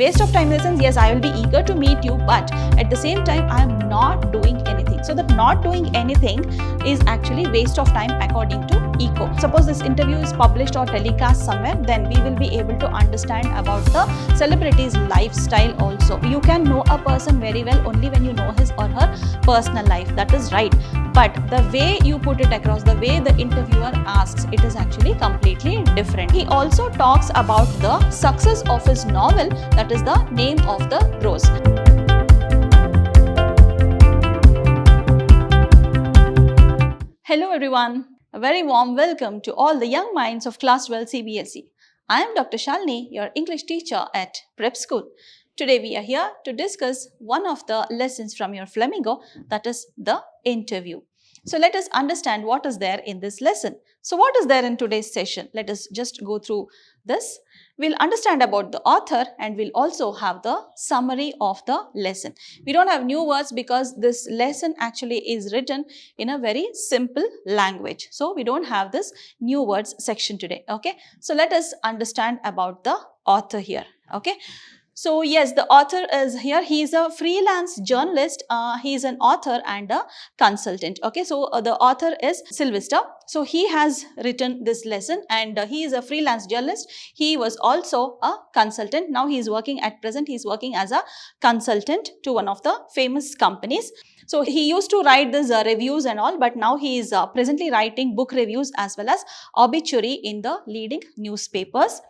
Waste of time in the sense, yes, I will be eager to meet you, but at the same time, I am not doing anything. So that not doing anything is actually waste of time according to ECO. Suppose this interview is published or telecast somewhere, then we will be able to understand about the celebrity's lifestyle also. You can know a person very well only when you know his or her personal life. That is right. But the way you put it across, the way the interviewer asks, it is actually completely different. He also talks about the success of his novel, that is the Name of the Rose. Hello everyone, a very warm welcome to all the young minds of Class 12 CBSE. I am Dr. Shalini, your English teacher at Prep School. Today we are here to discuss one of the lessons from your Flamingo, that is the interview. So let us understand what is there in this lesson. So what is there in today's session? Let us just go through this. We'll understand about the author and we'll also have the summary of the lesson. We don't have new words because this lesson actually is written in a very simple language. So we don't have this new words section today. Okay. So let us understand about the author here. Okay. So yes, the author is here. He is a freelance journalist. He is an author and a consultant. Okay, so the author is Sylvester. So he has written this lesson and he is a freelance journalist. He was also a consultant. Now he is working at present. He is working as a consultant to one of the famous companies. So he used to write these reviews and all, but now he is presently writing book reviews as well as obituary in the leading newspapers.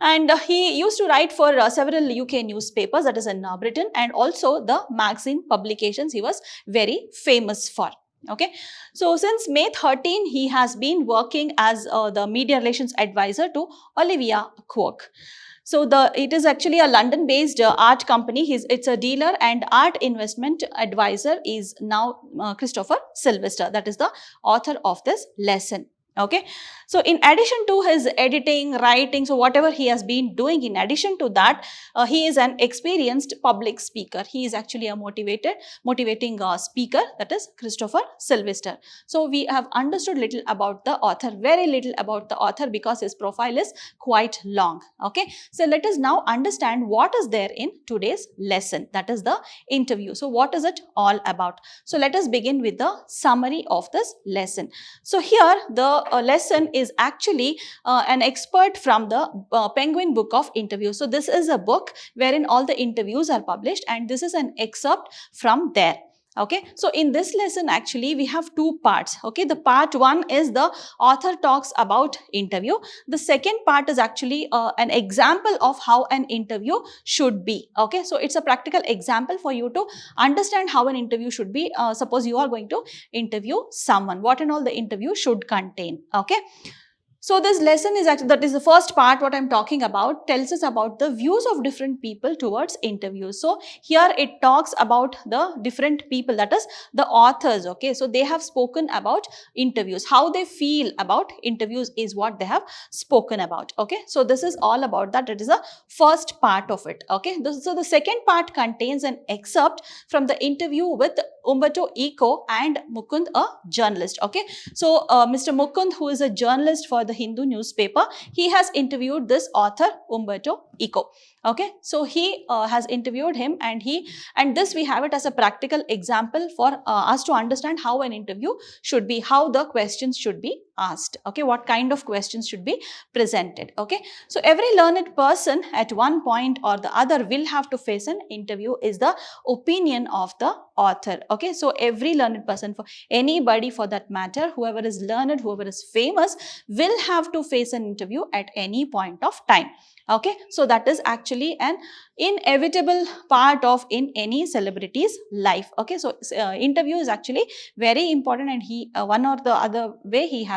And he used to write for several UK newspapers, that is in Britain, and also the magazine publications he was very famous for. Okay, so since May 13, he has been working as the media relations advisor to Olivia Cook. So it is actually a London-based art company. It's a dealer and art investment advisor is now Christopher Sylvester. That is the author of this lesson. Okay, so in addition to his editing, writing, so whatever he has been doing, in addition to that, he is an experienced public speaker. He is actually a motivating speaker, that is Christopher Sylvester. So we have understood little about the author, very little about the author because his profile is quite long. Okay, so let us now understand what is there in today's lesson, that is the interview. So what is it all about? So let us begin with the summary of this lesson. So here the lesson is actually an expert from the Penguin Book of Interviews. So this is a book wherein all the interviews are published and this is an excerpt from there. Okay, so in this lesson actually we have two parts. Okay, the part one is the author talks about interview. The second part is actually an example of how an interview should be. Okay, so it's a practical example for you to understand how an interview should be. Suppose you are going to interview someone, what and all the interview should contain. Okay. So this lesson is actually, that is the first part what I'm talking about, tells us about the views of different people towards interviews. So here it talks about the different people, that is the authors. Okay, so they have spoken about interviews. How they feel about interviews is what they have spoken about. Okay, so this is all about that. It is the first part of it. Okay, so the second part contains an excerpt from the interview with Umberto Eco and Mukund, a journalist. Okay, so Mr. Mukund, who is a journalist for the Hindu newspaper, he has interviewed this author Umberto Eco. Okay, so he has interviewed him and this we have it as a practical example for us to understand how an interview should be, how the questions should be asked. Okay, what kind of questions should be presented. Okay, so every learned person at one point or the other will have to face an interview is the opinion of the author. Okay, so every learned person, for anybody for that matter, whoever is learned, whoever is famous, will have to face an interview at any point of time. Okay, so that is actually an inevitable part of in any celebrity's life. Okay, so interview is actually very important and one or the other way he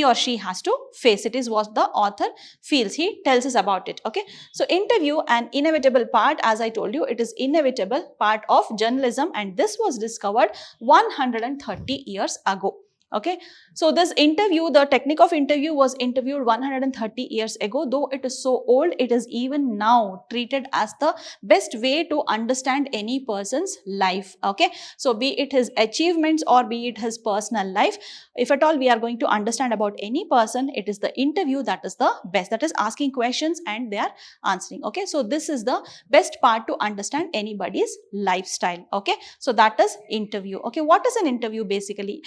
or she has to face it, is what the author feels. He tells us about it. Okay, so interview, an inevitable part, as I told you, it is inevitable part of journalism and this was discovered 130 years ago. Okay, so this interview, the technique of interview was interviewed 130 years ago. Though it is so old, it is even now treated as the best way to understand any person's life. Okay, so be it his achievements or be it his personal life, if at all we are going to understand about any person, it is the interview that is the best, that is asking questions and they are answering. Okay, so this is the best part to understand anybody's lifestyle. Okay, so that is interview. Okay, what is an interview basically?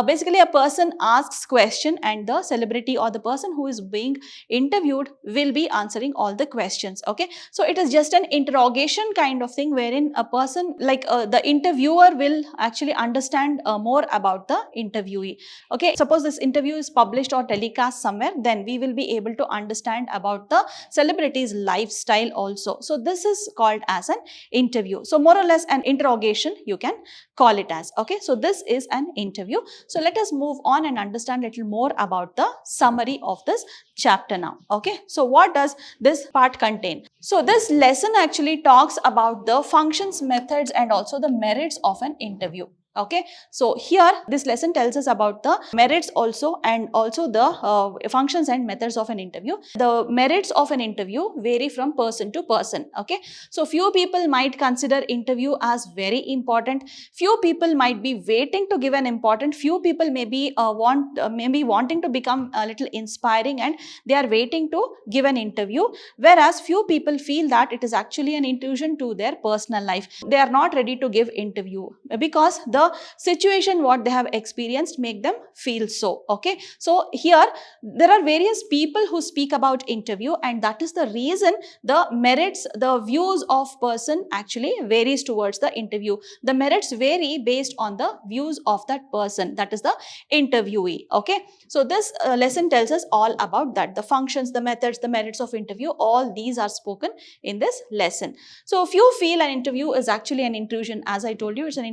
Basically, a person asks question and the celebrity or the person who is being interviewed will be answering all the questions. Okay, so it is just an interrogation kind of thing wherein a person like the interviewer will actually understand more about the interviewee. Okay, suppose this interview is published or telecast somewhere, then we will be able to understand about the celebrity's lifestyle also. So this is called as an interview. So more or less an interrogation you can call it as. Okay, so this is an interview. So let us move on and understand a little more about the summary of this chapter now. Okay, so what does this part contain? So this lesson actually talks about the functions, methods and also the merits of an interview. Okay, so here this lesson tells us about the merits also and also the functions and methods of an interview. The merits of an interview vary from person to person. Okay, so few people might consider interview as very important. Few people might be waiting to give an important. Few people maybe wanting to become a little inspiring and they are waiting to give an interview. Whereas few people feel that it is actually an intrusion to their personal life. They are not ready to give interview because the situation what they have experienced make them feel so. Okay, so here there are various people who speak about interview and that is the reason the merits, the views of person actually varies towards the interview. The merits vary based on the views of that person, that is the interviewee. Okay, so this lesson tells us all about that. The functions, the methods, the merits of interview, all these are spoken in this lesson. So if you feel an interview is actually an intrusion, as I told you, it's an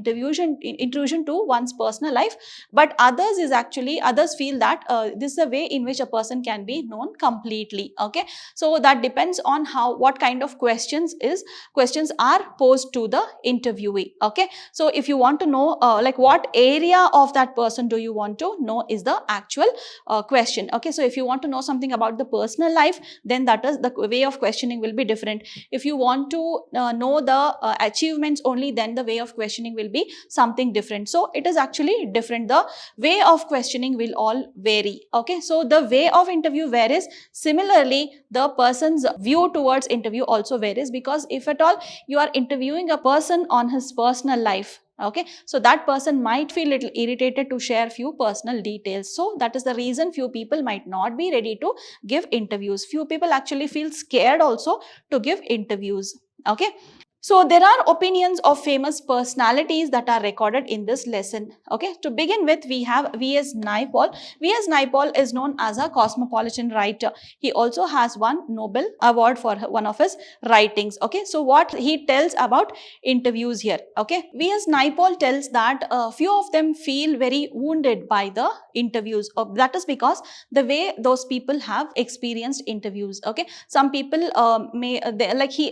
intrusion to one's personal life, but others feel that this is a way in which a person can be known completely. Okay, so that depends on what kind of questions are posed to the interviewee. Okay, so if you want to know like what area of that person do you want to know is the actual question. Okay, so if you want to know something about the personal life, then that is the way of questioning will be different. If you want to know the achievements only, then the way of questioning will be something different. So it is actually different. The way of questioning will all vary. Okay, so the way of interview varies. Similarly, the person's view towards interview also varies, because if at all you are interviewing a person on his personal life, okay, so that person might feel little irritated to share few personal details. So that is the reason few people might not be ready to give interviews. Few people actually feel scared also to give interviews. Okay, so there are opinions of famous personalities that are recorded in this lesson. Okay, to begin with, we have V.S. Naipaul. V.S. Naipaul is known as a cosmopolitan writer. He also has won Nobel Award for one of his writings. Okay, so what he tells about interviews here. Okay, V.S. Naipaul tells that few of them feel very wounded by the interviews. That is because the way those people have experienced interviews. Okay, some people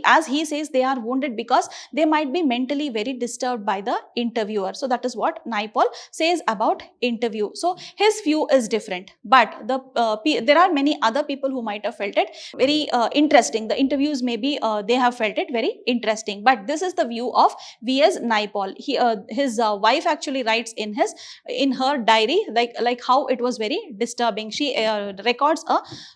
as he says, they are wounded because they might be mentally very disturbed by the interviewer. So that is what Naipaul says about interview. So his view is different, but there are many other people who might have felt it very interesting. The interviews maybe they have felt it very interesting, but this is the view of V.S. Naipaul. His wife actually writes in her diary like how it was very disturbing. She records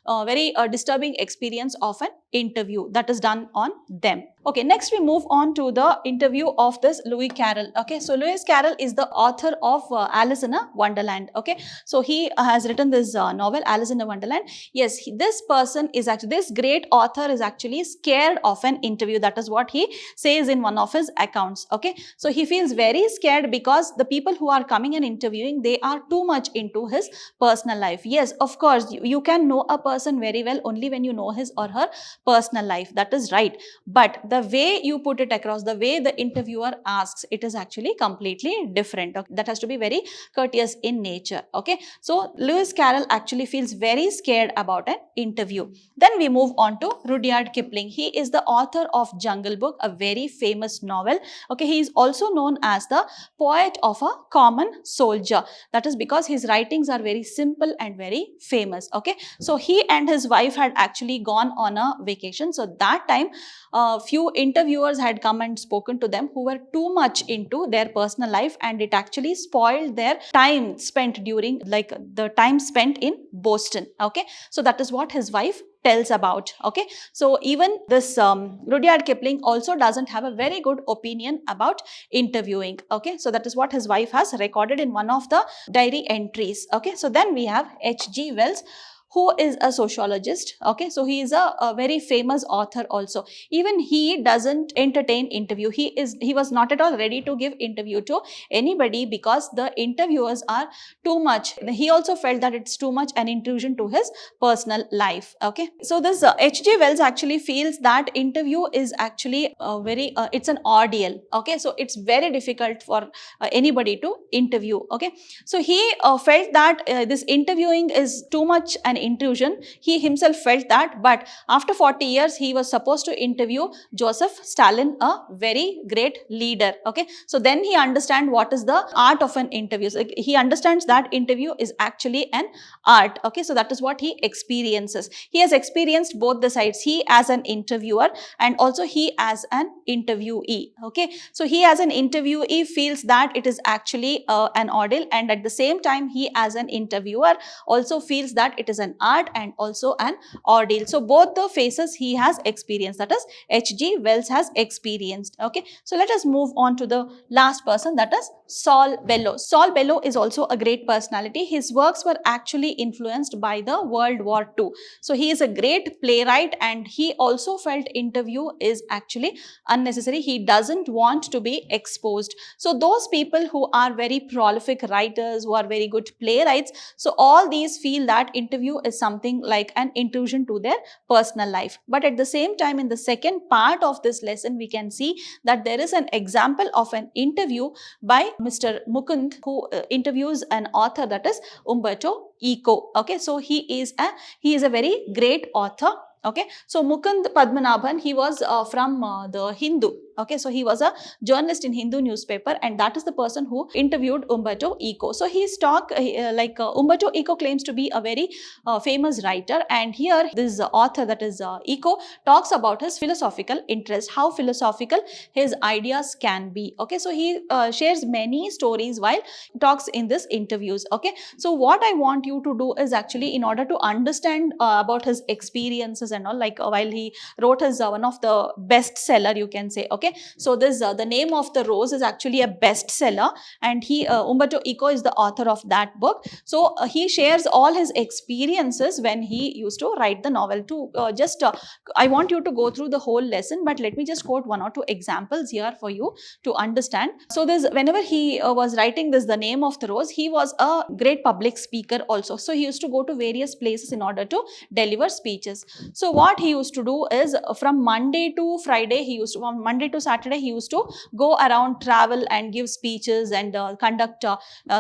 a very disturbing experience of an interview that is done on them. Okay, next we move on to the interview of this Lewis Carroll. Okay, so Lewis Carroll is the author of Alice in a Wonderland. Okay, so he has written this novel Alice in a Wonderland. Yes, this person is actually, this great author is actually scared of an interview. That is what he says in one of his accounts. Okay, so he feels very scared because the people who are coming and interviewing, they are too much into his personal life. Yes, of course, you can know a person very well only when you know his or her personal life. That is right. But the way you put it across, the way the interviewer asks, it is actually completely different. Okay? That has to be very courteous in nature. Okay. So Lewis Carroll actually feels very scared about an interview. Then we move on to Rudyard Kipling. He is the author of Jungle Book, a very famous novel. Okay. He is also known as the poet of a common soldier. That is because his writings are very simple and very famous. Okay. So he and his wife had actually gone on a vacation. So that time few interviewers had come and spoken to them who were too much into their personal life, and it actually spoiled their time spent during, like, the time spent in Boston. Okay. So that is what his wife tells about. Okay. So even this Rudyard Kipling also doesn't have a very good opinion about interviewing. Okay. So that is what his wife has recorded in one of the diary entries. Okay. So then we have H.G. Wells, who is a sociologist. Okay. So he is a very famous author also. Even he doesn't entertain interview. He was not at all ready to give interview to anybody because the interviewers are too much. He also felt that it's too much an intrusion to his personal life. Okay. So this H.G. Wells actually feels that interview is actually it's an ordeal. Okay. So it's very difficult for anybody to interview. Okay. So he felt that this interviewing is too much an intrusion. He himself felt that, but after 40 years, he was supposed to interview Joseph Stalin, a very great leader. Okay. So then he understands what is the art of an interview. So he understands that interview is actually an art. Okay. So that is what he experiences. He has experienced both the sides. He as an interviewer and also he as an interviewee. Okay. So he as an interviewee feels that it is actually an ordeal, and at the same time, he as an interviewer also feels that it is an art and also an ordeal. So both the phases he has experienced, that is H.G. Wells has experienced. Okay. So let us move on to the last person, that is Saul Bellow. Saul Bellow is also a great personality. His works were actually influenced by the World War II. So he is a great playwright, and he also felt interview is actually unnecessary. He doesn't want to be exposed. So those people who are very prolific writers, who are very good playwrights, so all these feel that interview is something like an intrusion to their personal life. But at the same time, in the second part of this lesson, we can see that there is an example of an interview by Mr. Mukund, who interviews an author, that is Umberto Eco. Okay. So he is a very great author. Okay. So Mukund Padmanabhan, he was from the Hindu. Okay. So he was a journalist in Hindu newspaper, and that is the person who interviewed Umberto Eco. So his talk, Umberto Eco claims to be a very famous writer, and here this author, that is Eco, talks about his philosophical interest, how philosophical his ideas can be. Okay. So he shares many stories while talks in this interviews. Okay. So what I want you to do is actually, in order to understand about his experiences and all, like while he wrote his one of the bestseller, you can say. Okay. So this the name of the rose is actually a bestseller, and he Umberto Eco is the author of that book. So he shares all his experiences when he used to write the novel. To I want you to go through the whole lesson, but let me just quote one or two examples here for you to understand. So this, whenever he was writing this, the name of the rose, he was a great public speaker also. So he used to go to various places in order to deliver speeches. So what he used to do is, from Monday to Friday, from Monday to Saturday, he used to go around, travel and give speeches and conduct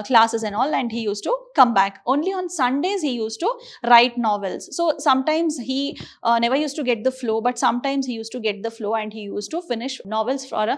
classes and all, and he used to come back. Only on Sundays he used to write novels. So sometimes he never used to get the flow, but sometimes he used to get the flow, and he used to finish novels for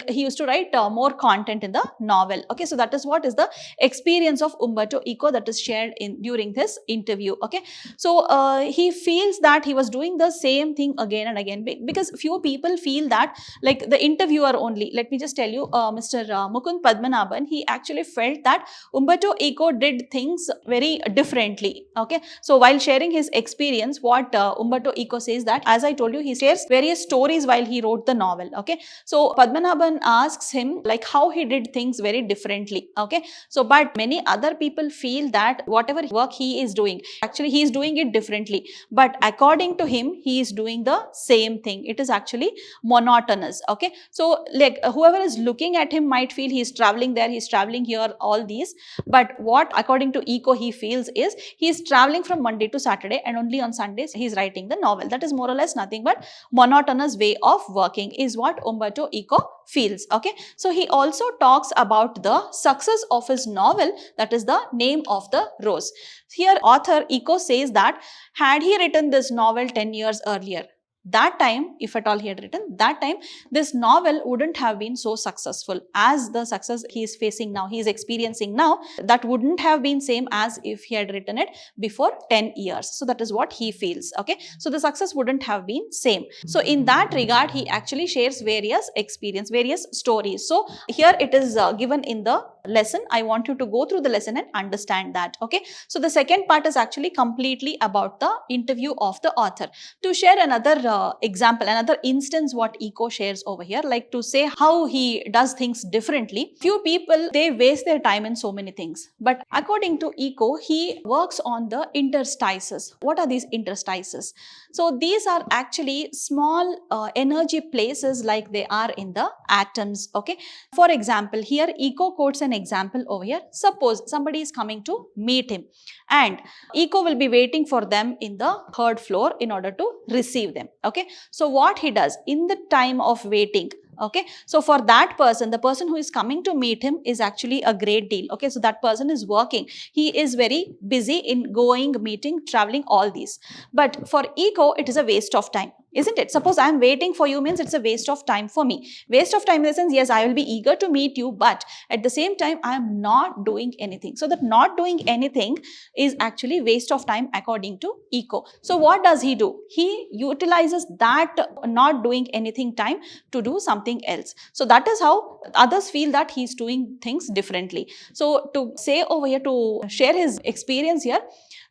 he used to write more content in the novel. Okay. So that is what is the experience of Umberto Eco that is shared during this interview. Okay. So he feels that he was doing the same thing again and again, because few people feel that, like, the interviewer only. Let me just tell you, Mr. Mukund Padmanabhan, he actually felt that Umberto Eco did things very differently. Okay. So while sharing his experience, what Umberto Eco says that, as I told you, he shares various stories while he wrote the novel. Okay. So Padmanabhan asks him like how he did things very differently. Okay. So but many other people feel that whatever work he is doing, actually he is doing it differently, but according to him, he is doing the same thing. It is actually monotonous. Okay, so like whoever is looking at him might feel he's traveling there, he's traveling here, all these, but what according to Eco he feels is he's traveling from Monday to Saturday and only on Sundays he's writing the novel. That is more or less nothing but monotonous way of working is what Umberto Eco feels. Okay, so he also talks about the success of his novel, that is the Name of the Rose. Here author Eco says that had he written this novel 10 years earlier, that time, if at all he had written, that time this novel wouldn't have been so successful as the success he is facing now, he is experiencing now. That wouldn't have been same as if he had written it before 10 years. So that is what he feels. Okay, so the success wouldn't have been same. So in that regard, he actually shares various experience, various stories. So here it is given in the lesson. I want you to go through the lesson and understand that. Okay, so the second part is actually completely about the interview of the author. To share another example, another instance what Eco shares over here, like to say how he does things differently. Few people, they waste their time in so many things, but according to Eco, he works on the interstices. What are these interstices? So these are actually small energy places like they are in the atoms. Okay, for example, here Eco quotes an example over here. Suppose somebody is coming to meet him and Eco will be waiting for them in the third floor in order to receive them. Okay, so what he does in the time of waiting, okay, so for that person, the person who is coming to meet him is actually a great deal. Okay, so that person is working, he is very busy in going, meeting, traveling, all these. But for Eco, it is a waste of time, isn't it? Suppose I am waiting for you means it's a waste of time for me. Waste of time in the sense, yes, I will be eager to meet you, but at the same time, I am not doing anything. So that not doing anything is actually waste of time according to Eco. So what does he do? He utilizes that not doing anything time to do something else. So that is how others feel that he's doing things differently. So to say over here, to share his experience here,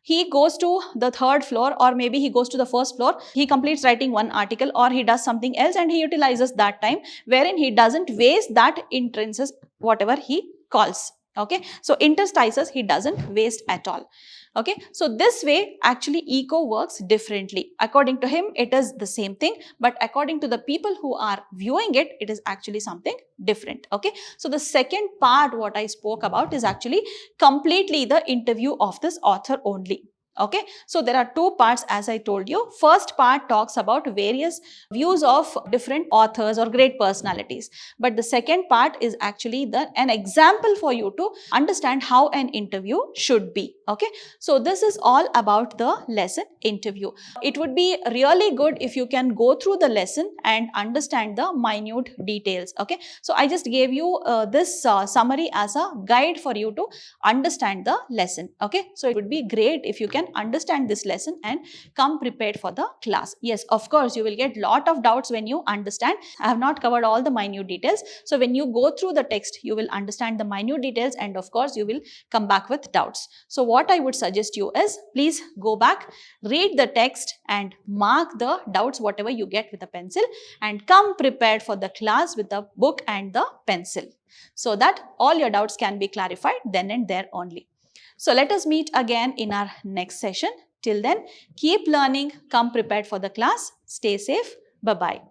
he goes to the third floor or maybe he goes to the first floor, he completes writing one article or he does something else and he utilizes that time wherein he doesn't waste that entrances, whatever he calls. Okay, so interstices he doesn't waste at all. Okay, so this way actually Eco works differently. According to him, it is the same thing, but according to the people who are viewing it, it is actually something different. Okay, so the second part what I spoke about is actually completely the interview of this author only. Okay, so there are two parts as I told you. First part talks about various views of different authors or great personalities. But the second part is actually an example for you to understand how an interview should be. Okay, so this is all about the lesson interview. It would be really good if you can go through the lesson and understand the minute details. Okay, so I just gave you this summary as a guide for you to understand the lesson. Okay, so it would be great if you can understand this lesson and come prepared for the class. Yes, of course, you will get lot of doubts when you understand. I have not covered all the minute details. So when you go through the text, you will understand the minute details and of course, you will come back with doubts. So what I would suggest you is, please go back, read the text and mark the doubts whatever you get with a pencil and come prepared for the class with the book and the pencil so that all your doubts can be clarified then and there only. So let us meet again in our next session. Till then, keep learning, come prepared for the class, stay safe, bye-bye.